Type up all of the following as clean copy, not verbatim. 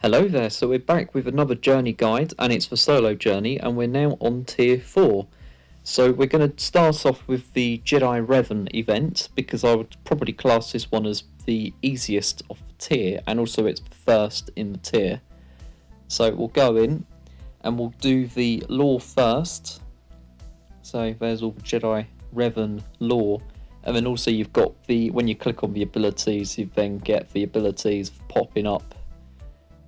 Hello there, so we're back with another journey guide, and it's for solo journey, and we're now on tier 4. So we're going to start off with the Jedi Revan event, because I would probably class this one as the easiest of the tier, and also it's first in the tier. So we'll go in, and we'll do the lore first. So there's all the Jedi Revan lore, and then also you've got when you click on the abilities, you then get the abilities popping up,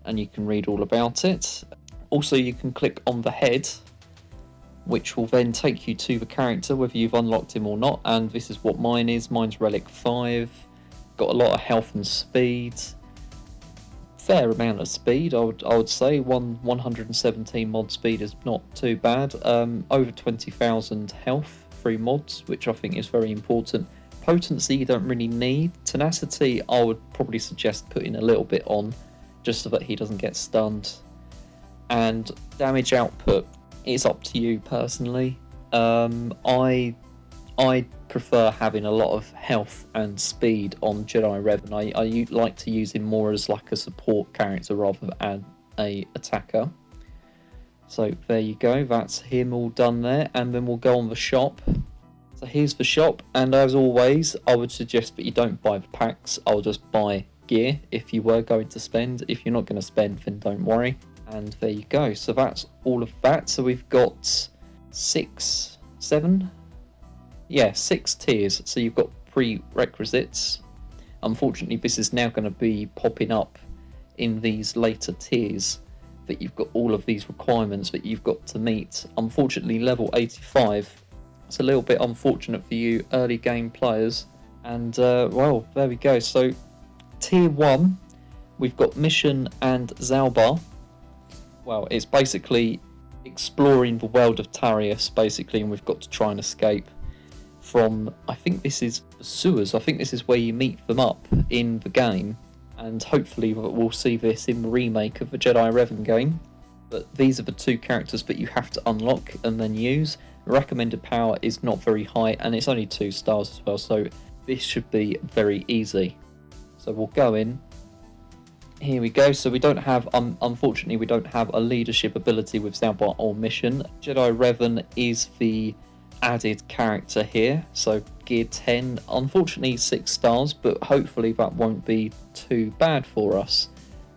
and you can read all about it. Also, you can click on the head, which will then take you to the character, whether you've unlocked him or not, and this is what mine is. Mine's Relic 5, got a lot of health and speed, fair amount of speed, I would say. 117 mod speed is not too bad. Over 20,000 health through mods, which I think is very important. Potency you don't really need. Tenacity I would probably suggest putting a little bit on, just so that he doesn't get stunned. And damage output, it's up to you personally. I prefer having a lot of health and speed on Jedi Revan. I like to use him more as like a support character rather than a attacker. So there you go, that's him all done there, and then we'll go on the shop. So here's the shop, and as always, I would suggest that you don't buy the packs. I'll just buy gear if you were going to spend. If you're not going to spend, then don't worry. And there you go, so that's all of that. So we've got 6 tiers. So you've got prerequisites. Unfortunately, this is now going to be popping up in these later tiers, that you've got all of these requirements that you've got to meet. Unfortunately, level 85, it's a little bit unfortunate for you early game players. And well, there we go. So tier 1, we've got Mission and Zalbar. Well, it's basically exploring the world of Tarius, basically, and we've got to try and escape from, I think this is the sewers. I think this is where you meet them up in the game, and hopefully we'll see this in the remake of the Jedi Revan game. But these are the two characters that you have to unlock and then use. The recommended power is not very high, and it's only 2 stars as well, so this should be very easy. So we'll go in. Here we go. So we don't have, unfortunately, we don't have a leadership ability with Zalbar or Mission. Jedi Revan is the added character here. So gear 10, unfortunately 6 stars, but hopefully that won't be too bad for us.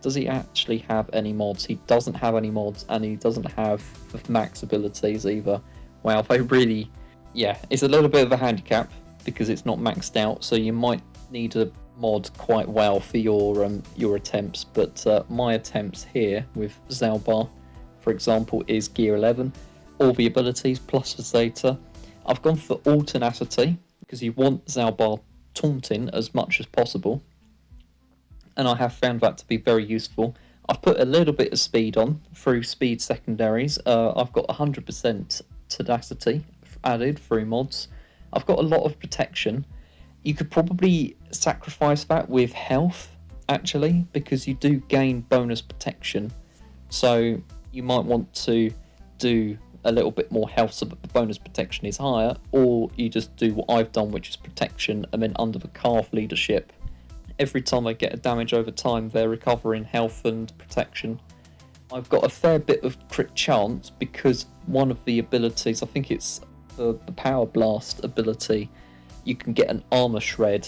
Does he actually have any mods? He doesn't have any mods, and he doesn't have the max abilities either. Wow, they really, yeah, it's a little bit of a handicap because it's not maxed out, so you might need a mod quite well for your attempts. But my attempts here with Zalbar, for example, is gear 11, all the abilities plus the Zeta. I've gone for all tenacity because you want Zalbar taunting as much as possible, and I have found that to be very useful. I've put a little bit of speed on through speed secondaries. I've got 100% tenacity added through mods. I've got a lot of protection. You could probably sacrifice that with health, actually, because you do gain bonus protection. So you might want to do a little bit more health so that the bonus protection is higher, or you just do what I've done, which is protection, and then under the calf leadership, every time they get a damage over time, they're recovering health and protection. I've got a fair bit of crit chance because one of the abilities, I think it's the Power Blast ability, you can get an armor shred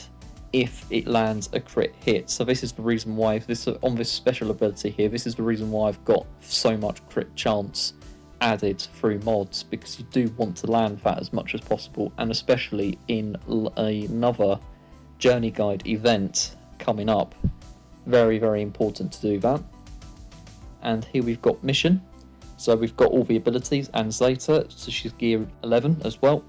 if it lands a crit hit. So this is the reason why, on this special ability here, this is the reason why I've got so much crit chance added through mods, because you do want to land that as much as possible, and especially in another journey guide event coming up, very, very important to do that. And here we've got Mission. So we've got all the abilities and Zeta, so she's gear 11 as well.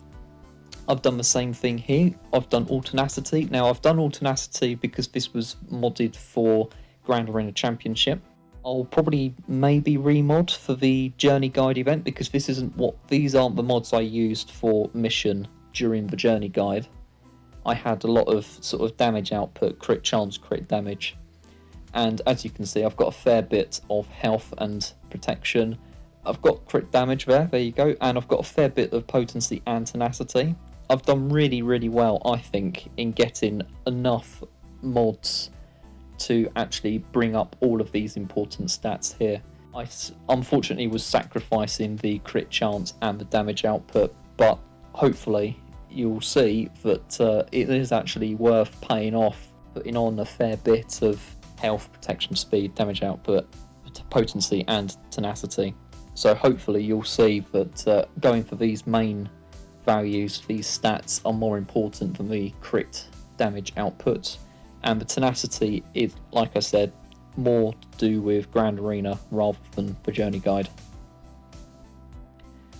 I've done the same thing here. I've done all tenacity. Now I've done all tenacity because this was modded for Grand Arena Championship. I'll probably maybe remod for the Journey Guide event because these aren't the mods I used for mission during the Journey Guide. I had a lot of sort of damage output, crit chance, crit damage. And as you can see, I've got a fair bit of health and protection. I've got crit damage there you go, and I've got a fair bit of potency and tenacity. I've done really, really well, I think, in getting enough mods to actually bring up all of these important stats here. I unfortunately was sacrificing the crit chance and the damage output, but hopefully you'll see that it is actually worth paying off, putting on a fair bit of health, protection, speed, damage output, potency and tenacity. So hopefully you'll see that going for these main values, these stats are more important than the crit damage output, and the tenacity is, like I said, more to do with Grand Arena rather than the Journey Guide.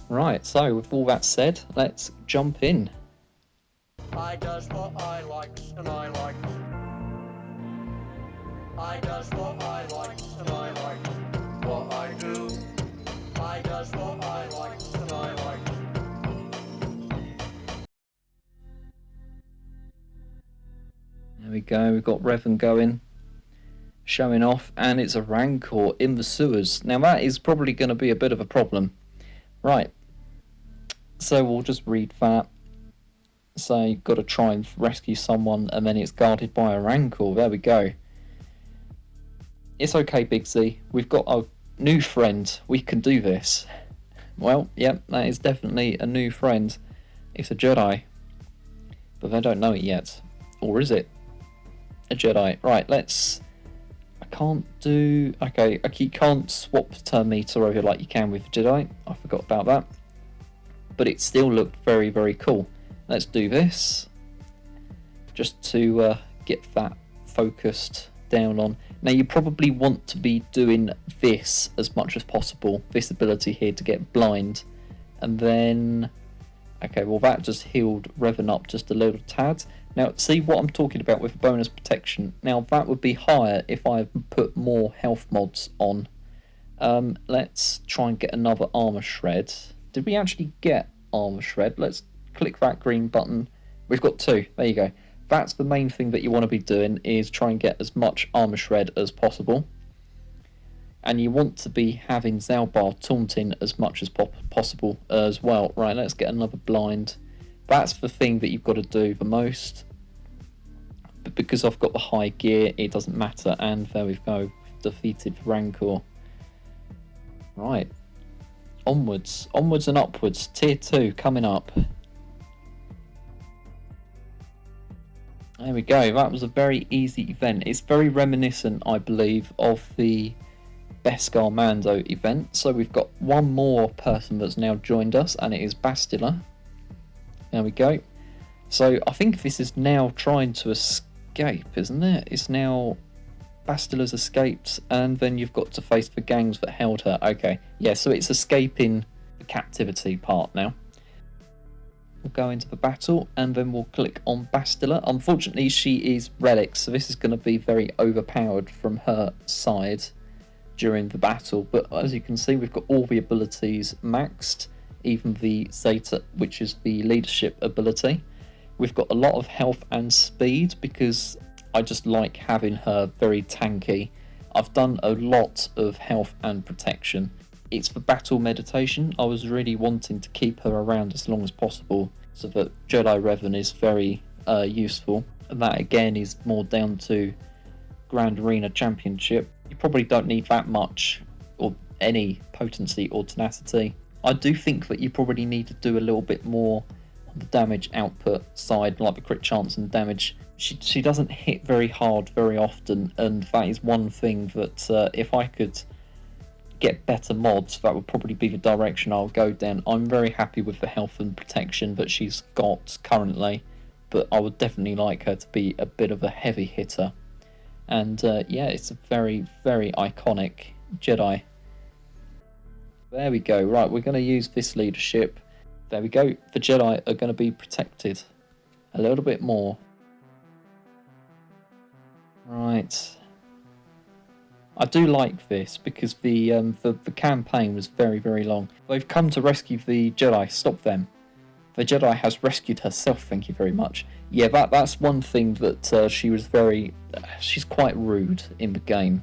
Right, so with all that said, let's jump in. I does what I likes and I likes. I does what I likes and I likes. What I do. I does what I likes and I likes. There we go, we've got Revan going, showing off, and it's a Rancor in the sewers. Now that is probably going to be a bit of a problem. Right, so we'll just read that. So you've got to try and rescue someone, and then it's guarded by a Rancor. There we go. It's okay, Big Z. We've got a new friend. We can do this. Well, yep, that is definitely a new friend. It's a Jedi. But they don't know it yet. Or is it a Jedi? Right, let's... I can't do... Okay, you can't swap turn meter over like you can with Jedi. I forgot about that. But it still looked very, very cool. Let's do this. Just to get that focused down on. Now you probably want to be doing this as much as possible. This ability here to get blind. And then... Okay, well that just healed Revan up just a little tad. Now, see what I'm talking about with bonus protection. Now, that would be higher if I put more health mods on. Let's try and get another armor shred. Did we actually get armor shred? Let's click that green button. We've got 2. There you go. That's the main thing that you want to be doing, is try and get as much armor shred as possible. And you want to be having Zalbar taunting as much as possible as well. Right, let's get another blind. That's the thing that you've got to do the most. But because I've got the high gear, it doesn't matter. And there we go. Defeated Rancor. Right. Onwards. Onwards and upwards. Tier 2 coming up. There we go. That was a very easy event. It's very reminiscent, I believe, of the Beskar Mando event. So we've got one more person that's now joined us, and it is Bastila. There we go. So I think this is now trying to escape, isn't it? It's now Bastila's escaped, and then you've got to face the gangs that held her. Okay, yeah, so it's escaping the captivity part now. We'll go into the battle, and then we'll click on Bastila. Unfortunately, she is relic, so this is going to be very overpowered from her side during the battle. But as you can see, we've got all the abilities maxed, even the Zeta, which is the leadership ability. We've got a lot of health and speed because I just like having her very tanky. I've done a lot of health and protection. It's for battle meditation. I was really wanting to keep her around as long as possible so that Jedi Revan is very useful. And that again is more down to Grand Arena Championship. You probably don't need that much or any potency or tenacity. I do think that you probably need to do a little bit more on the damage output side, like the crit chance and damage. She doesn't hit very hard very often, and that is one thing that if I could get better mods, that would probably be the direction I'll go down. I'm very happy with the health and protection that she's got currently, but I would definitely like her to be a bit of a heavy hitter. And yeah, it's a very, very iconic Jedi. There we go. Right, we're going to use this leadership. There we go. The Jedi are going to be protected a little bit more. Right. I do like this because the campaign was very, very long. They've come to rescue the Jedi. Stop them. The Jedi has rescued herself. Thank you very much. Yeah, that's one thing that she was very... she's quite rude in the game.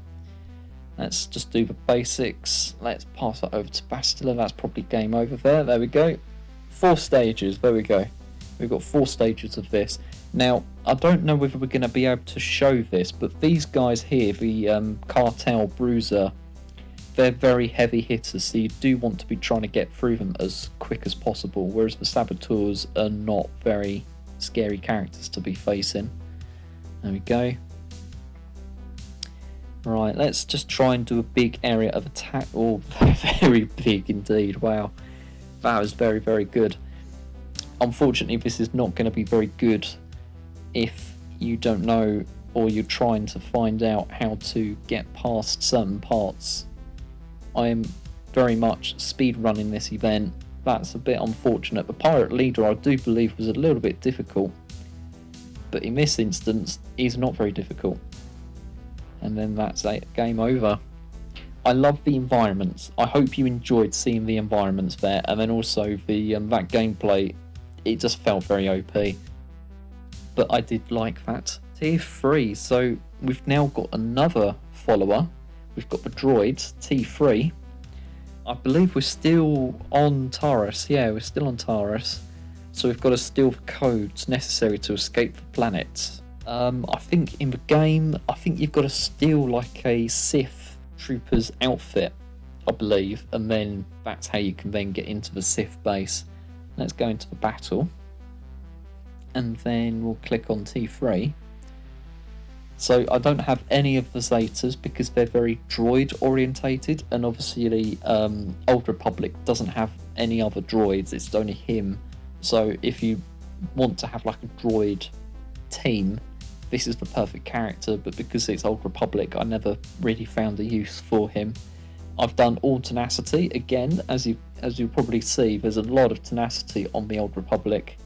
Let's just do the basics. Let's pass that over to Bastila. That's probably game over there. There we go. 4 stages. There we go. We've got 4 stages of this. Now, I don't know whether we're going to be able to show this, but these guys here, the Cartel Bruiser, they're very heavy hitters, so you do want to be trying to get through them as quick as possible, whereas the Saboteurs are not very scary characters to be facing. There we go. Right, let's just try and do a big area of attack. Oh, very big indeed. Wow. That was very, very good. Unfortunately, this is not going to be very good if you don't know or you're trying to find out how to get past certain parts. I am very much speed running this event. That's a bit unfortunate. The Pirate Leader, I do believe, was a little bit difficult. But in this instance, he's not very difficult. And then that's it, game over. I love the environments. I hope you enjoyed seeing the environments there, and then also the that gameplay. It just felt very OP. But I did like that. Tier 3, so we've now got another follower. We've got the droid, T3. I believe we're still on Taurus. Yeah, we're still on Taurus. So we've got to steal the codes necessary to escape the planet. I think in the game, I think you've got to steal like a Sith trooper's outfit, I believe, and then that's how you can then get into the Sith base. Let's go into the battle, and then we'll click on T3. So I don't have any of the Zetas because they're very droid orientated, and obviously Old Republic doesn't have any other droids, it's only him. So if you want to have like a droid team, this is the perfect character, but because it's Old Republic, I never really found a use for him. I've done all tenacity again, as you probably see. There's a lot of tenacity on the Old Republic,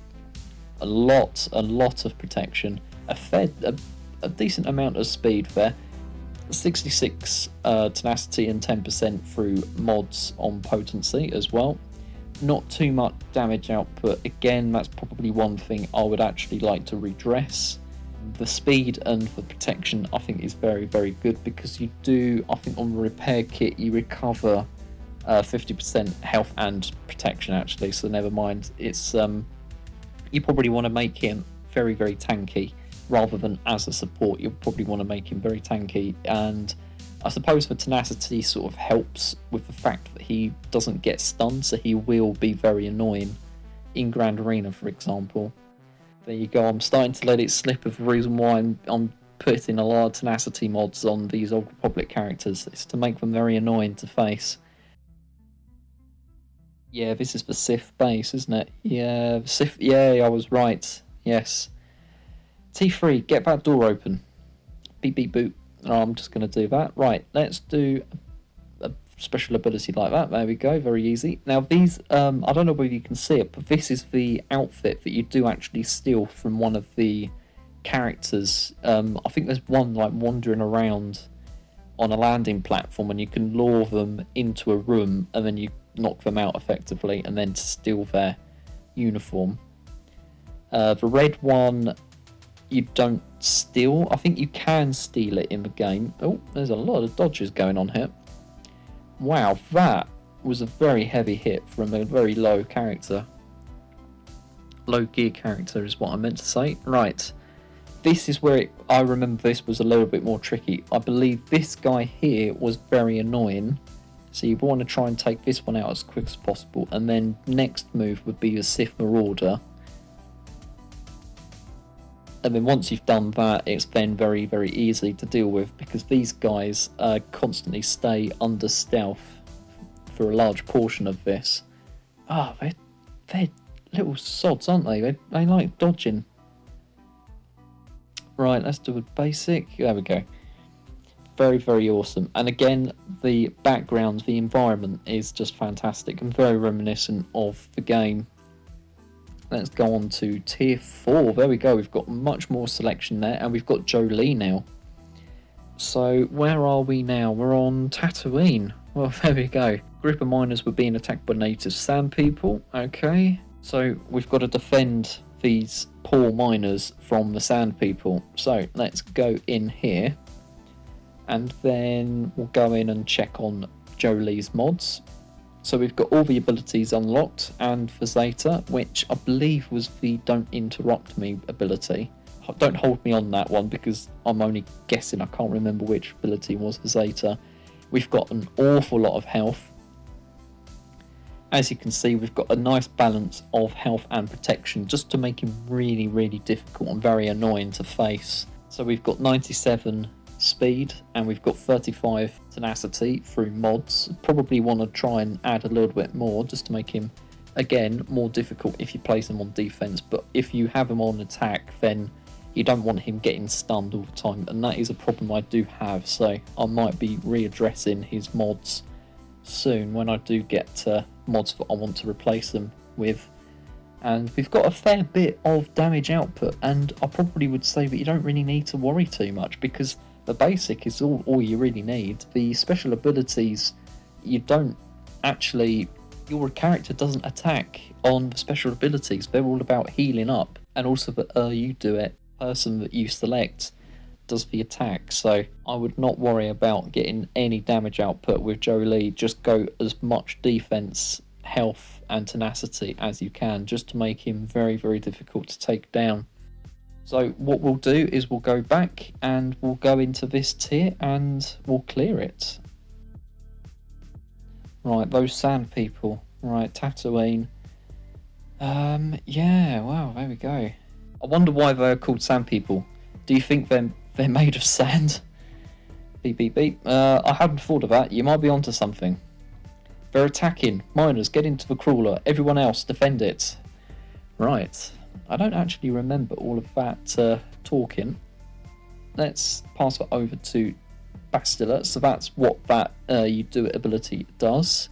a lot of protection, a decent amount of speed there, 66 tenacity and 10% through mods on potency as well. Not too much damage output. Again, that's probably one thing I would actually like to redress. The speed and the protection I think is very, very good, because you do, I think on the repair kit you recover 50% health and protection actually, so never mind. It's you probably want to make him very, very tanky rather than as a support. You probably want to make him very tanky, and I suppose the tenacity sort of helps with the fact that he doesn't get stunned, so he will be very annoying in Grand Arena, for example. There you go, I'm starting to let it slip of the reason why I'm putting a lot of tenacity mods on these Old Republic characters. It's to make them very annoying to face. Yeah, this is the Sith base, isn't it? Yeah, the Sith, yeah, I was right. Yes. T3, get that door open. Beep, beep, boop. Oh, I'm just going to do that. Right, let's do a special ability like that. There we go, very easy. Now these, I don't know whether you can see it, but this is the outfit that you do actually steal from one of the characters. I think there's one like wandering around on a landing platform, and you can lure them into a room, and then you knock them out effectively, and then steal their uniform. The red one, you don't steal. I think you can steal it in the game. Oh, there's a lot of dodges going on here. Wow, that was a very heavy hit from a very low character. Low gear character is what I meant to say. Right, this is where I remember this was a little bit more tricky. I believe this guy here was very annoying, so you want to try and take this one out as quick as possible, and then next move would be the Sith Marauder. And then once you've done that, it's then very, very easy to deal with, because these guys constantly stay under stealth for a large portion of this. Ah, they're little sods, aren't they? They like dodging. Right, let's do a basic. There we go. very, very awesome. And again, the background, the environment is just fantastic and very reminiscent of the game. Let's go on to tier 4. There we go. We've got much more selection there, and we've got Jolie now. So where are we now? We're on Tatooine. Well, there we go. Group of miners were being attacked by native sand people. Okay. So we've got to defend these poor miners from the sand people. So let's go in here. And then we'll go in and check on Jolie's mods. So we've got all the abilities unlocked, and for Zeta, which I believe was the Don't Interrupt Me ability. Don't hold me on that one because I'm only guessing. I can't remember which ability was for Zeta. We've got an awful lot of health. As you can see, we've got a nice balance of health and protection just to make him really, really difficult and very annoying to face. So we've got 97 speed and we've got 35 tenacity through mods. Probably want to try and add a little bit more just to make him, again, more difficult if you place him on defense. But if you have him on attack, then you don't want him getting stunned all the time, and that is a problem I do have. So I might be readdressing his mods soon when I do get mods that I want to replace them with. And we've got a fair bit of damage output, and I probably would say that you don't really need to worry too much because the basic is all you really need. The special abilities, you don't actually, your character doesn't attack on the special abilities. They're all about healing up, and also that you do it, person that you select does the attack. So I would not worry about getting any damage output with Jolie. Just go as much defense, health and tenacity as you can, just to make him very, very difficult to take down. So what we'll do is we'll go back and we'll go into this tier and we'll clear it. Right, those sand people. Right, Tatooine. Yeah, wow, there we go. I wonder why they're called sand people. Do you think they're made of sand? Beep, beep, beep. I hadn't thought of that. You might be onto something. They're attacking. Miners, get into the crawler. Everyone else, defend it. Right. I don't actually remember all of that talking. Let's pass it over to Bastila. So that's what that you do it ability does.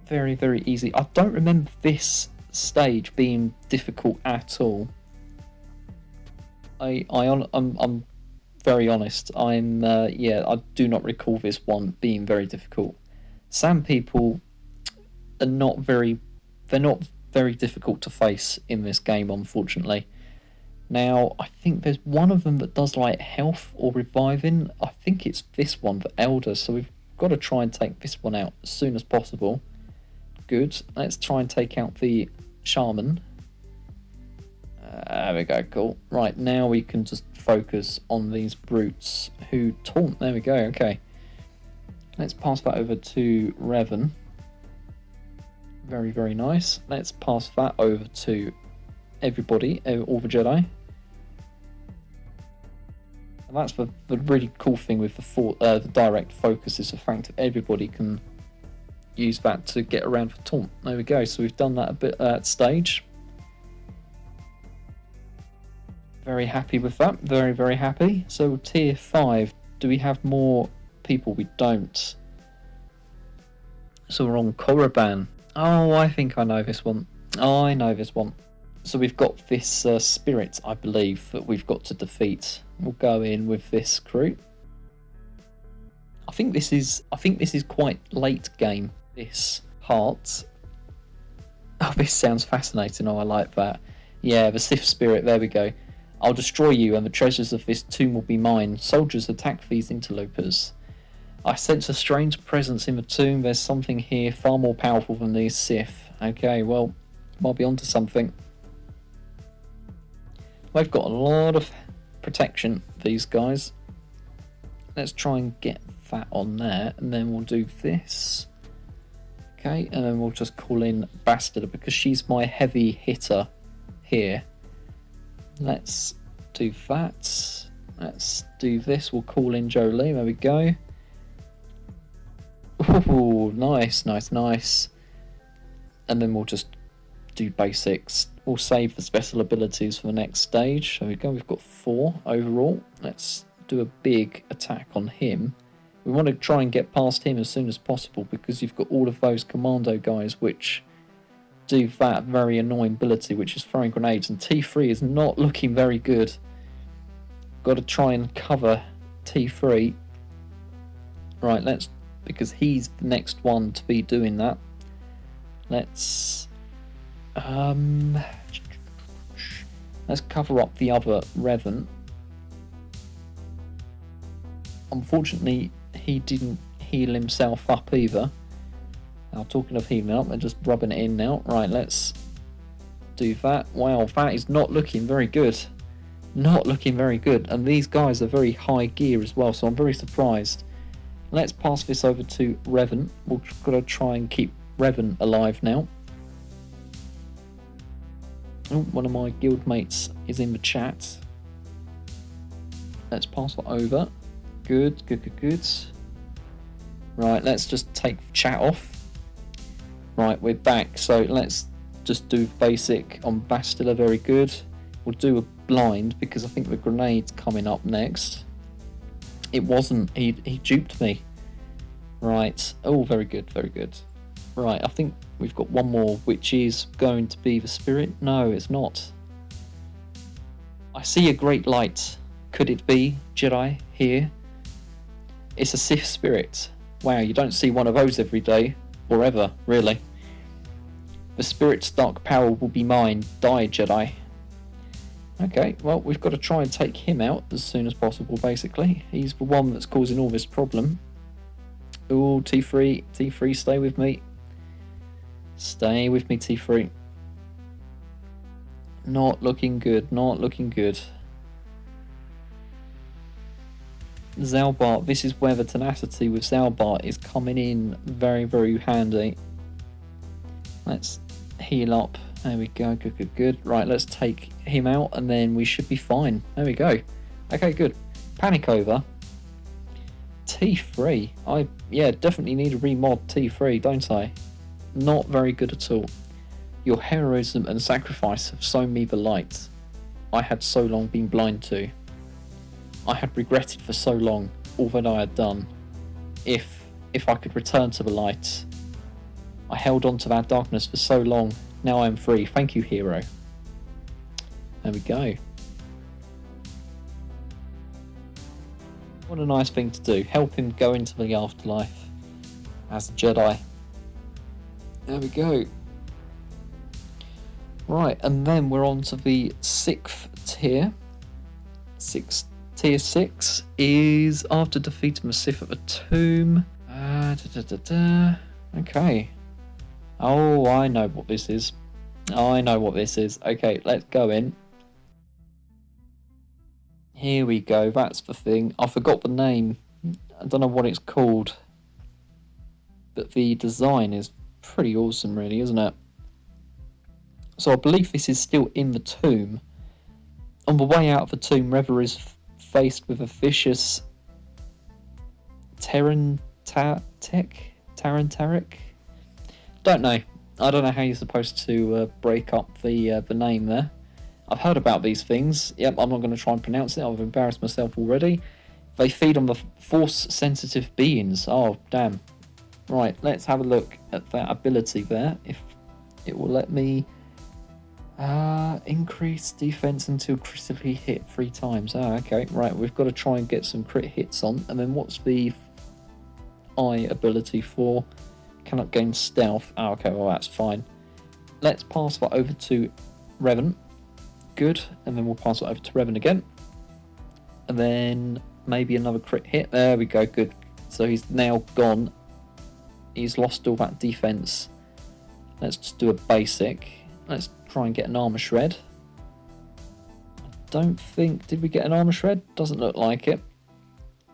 Very, very easy. I don't remember this stage being difficult at all. I'm very honest. I do not recall this one being very difficult. Sand people are not very difficult to face in this game, unfortunately. Now, I think there's one of them that does like health or reviving. I think it's this one, the Elder, so we've got to try and take this one out as soon as possible. Good. Let's try and take out the Shaman. There we go, cool. Right, now we can just focus on these brutes who taunt. There we go, okay. Let's pass that over to Revan. Very, very nice. Let's pass that over to everybody, all the Jedi. And that's the really cool thing with the direct focus, is the fact that everybody can use that to get around for taunt. There we go, so we've done that a bit at stage. Very happy with that, very, very happy. So tier 5, do we have more people? We don't. So we're on Korriban. Oh, I think I know this one. Oh, I know this one. So we've got this spirit, I believe, that we've got to defeat. We'll go in with this crew. I think this is quite late game, this heart. Oh, this sounds fascinating. Oh, I like that. Yeah, the Sith spirit, there we go. I'll destroy you and the treasures of this tomb will be mine. Soldiers, attack these interlopers. I sense a strange presence in the tomb. There's something here far more powerful than these Sith. Okay, well, might be onto something. They've got a lot of protection, these guys. Let's try and get that on there, and then we'll do this. Okay, and then we'll just call in Bastard because she's my heavy hitter here. Let's do that. Let's do this. We'll call in Jolie. There we go. Ooh, nice, nice, nice. And then we'll just do basics. We'll save the special abilities for the next stage. There we go. We've got 4 overall. Let's do a big attack on him. We want to try and get past him as soon as possible because you've got all of those commando guys which do that very annoying ability, which is throwing grenades, and T3 is not looking very good. Got to try and cover T3. Right, because he's the next one to be doing that. Let's cover up the other Revan. Unfortunately, he didn't heal himself up either. Now, talking of healing up, they're just rubbing it in now. Right, let's do that. Wow, that is not looking very good. Not looking very good. And these guys are very high gear as well, so I'm very surprised. Let's pass this over to Revan. We're going to try and keep Revan alive now. Oh, one of my guildmates is in the chat. Let's pass that over. Good. Right, let's just take chat off. Right, we're back. So let's just do basic on Bastila. Very good. We'll do a blind because I think the grenade's coming up next. It wasn't. He duped me. Right. Oh, very good. Right, I think we've got one more, which is going to be the spirit. No, it's not. I see a great light. Could it be Jedi here? It's a Sith spirit. Wow, you don't see one of those every day, or ever, really. The spirit's dark power will be mine. Die, Jedi. Okay, well, we've got to try and take him out as soon as possible, basically. He's the one that's causing all this problem. Ooh, T3, stay with me. Stay with me, T3. Not looking good. Zalbart, this is where the tenacity with Zalbart is coming in very, very handy. Let's heal up. There we go, good. Right, let's take him out and then we should be fine. There we go. Okay, good. Panic over. T3. I definitely need to remod T3, don't I? Not very good at all. Your heroism and sacrifice have sown me the light I had so long been blind to. I had regretted for so long all that I had done. If I could return to the light. I held on to that darkness for so long. Now I am free. Thank you, hero. There we go. What a nice thing to do. Help him go into the afterlife as a Jedi. There we go. Right, and then we're on to the 6th tier. Tier 6 is after defeating the Sith at the tomb. Okay. Oh, I know what this is. Okay, let's go in. Here we go, that's the thing. I forgot the name. I don't know what it's called. But the design is pretty awesome, really, isn't it? So I believe this is still in the tomb. On the way out of the tomb, Revan is faced with a vicious Tarantaric? Don't know. I don't know how you're supposed to break up the name there. I've heard about these things. Yep, I'm not going to try and pronounce it. I've embarrassed myself already. They feed on the force-sensitive beings. Oh, damn. Right, let's have a look at that ability there. If it will let me increase defense until critically hit 3 times. Ah, okay. Right, we've got to try and get some crit hits on. And then what's the eye ability for? Cannot gain stealth. Ah, okay, well, that's fine. Let's pass that over to Revan. Good. And then we'll pass it over to Revan again. And then maybe another crit hit. There we go, good. So he's now gone. He's lost all that defense. Let's just do a basic. Let's try and get an armor shred. I don't think... Did we get an armor shred? Doesn't look like it.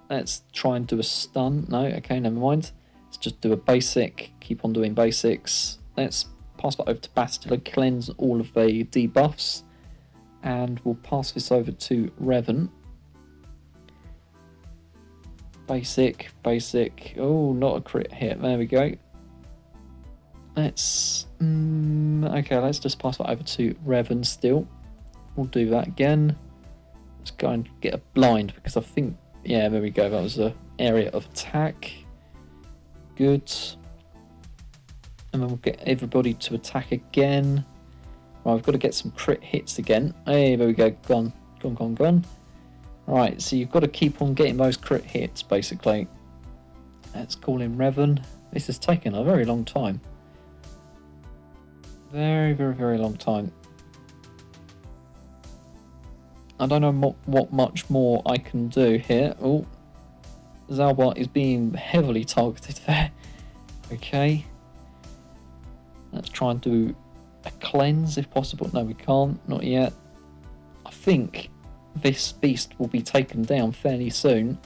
Let's try and do a stun. No, okay, never mind. Let's just do a basic. Keep on doing basics. Let's pass that over to Bastila. Cleanse all of the debuffs. And we'll pass this over to Revan. Basic. Oh, not a crit hit. There we go. Let's... okay, let's just pass that over to Revan still. We'll do that again. Let's go and get a blind, because I think Yeah, there we go. That was the area of attack. Good. And then we'll get everybody to attack again. Right, I've got to get some crit hits again. Hey, there we go. Gone. Gone, gone, gone. Right, so you've got to keep on getting those crit hits, basically. Let's call in Revan. This has taken a very long time. Very, very, very long time. I don't know what much more I can do here. Oh, Zalbar is being heavily targeted there. Okay. Let's try and do a cleanse if possible. No, we can't. Not yet. I think this beast will be taken down fairly soon.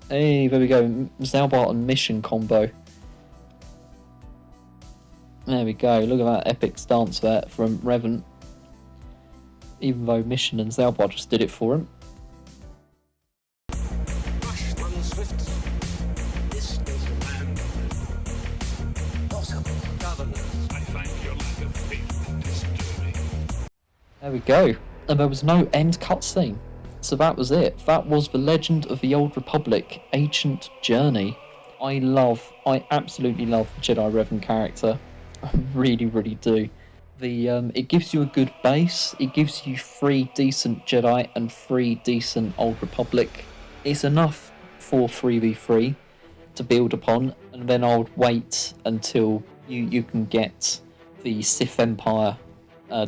Hey, there we go. Zalbar and Mission combo. There we go. Look at that epic stance there from Revan. Even though Mission and Zalbar just did it for him. There we go. And there was no end cutscene. So that was it. That was the Legend of the Old Republic Ancient Journey. I absolutely love the Jedi Revan character. I really, really do. It gives you a good base. It gives you 3 decent Jedi and 3 decent Old Republic. It's enough for 3v3 to build upon, and then I'll wait until you can get the Sith Empire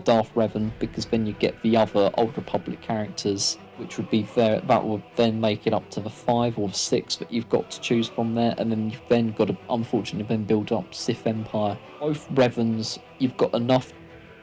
Darth Revan, because then you get the other Old Republic characters, which would be there. That would then make it up to the 5 or 6 that you've got to choose from there, and then you've then got to, unfortunately, then build up Sith Empire. Both Revans, you've got enough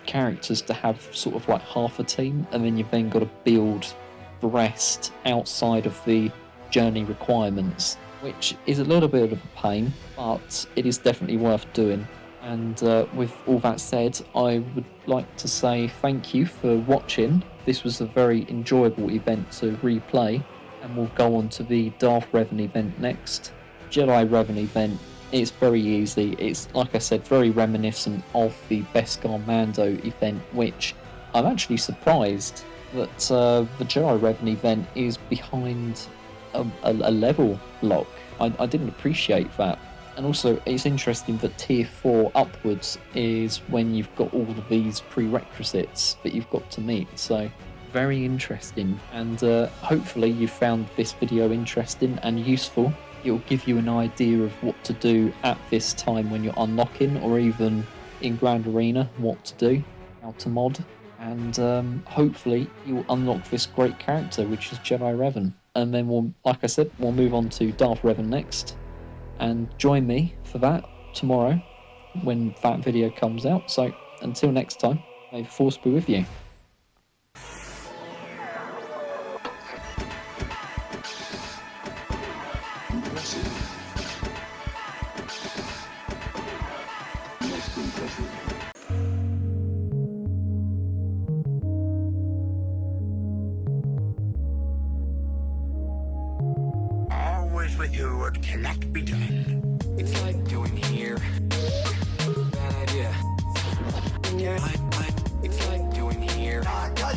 characters to have sort of like half a team, and then you've then got to build the rest outside of the journey requirements, which is a little bit of a pain, but it is definitely worth doing. And with all that said, I would like to say thank you for watching. This was a very enjoyable event to replay, and we'll go on to the Darth Revan event next. Jedi Revan event, it's very easy. It's, like I said, very reminiscent of the Beskar Mando event, which I'm actually surprised that the Jedi Revan event is behind a level lock. I didn't appreciate that. And also, it's interesting that tier 4 upwards is when you've got all of these prerequisites that you've got to meet. So, very interesting. And hopefully you found this video interesting and useful. It will give you an idea of what to do at this time when you're unlocking, or even in Grand Arena, what to do, how to mod. And hopefully you'll unlock this great character, which is Jedi Revan. And then we'll, like I said, we'll move on to Darth Revan next. And join me for that tomorrow when that video comes out. So until next time, may the Force be with you. Always with you, it cannot be done. It's like doing here. Bad idea. Yeah, it's like doing here. Bad idea.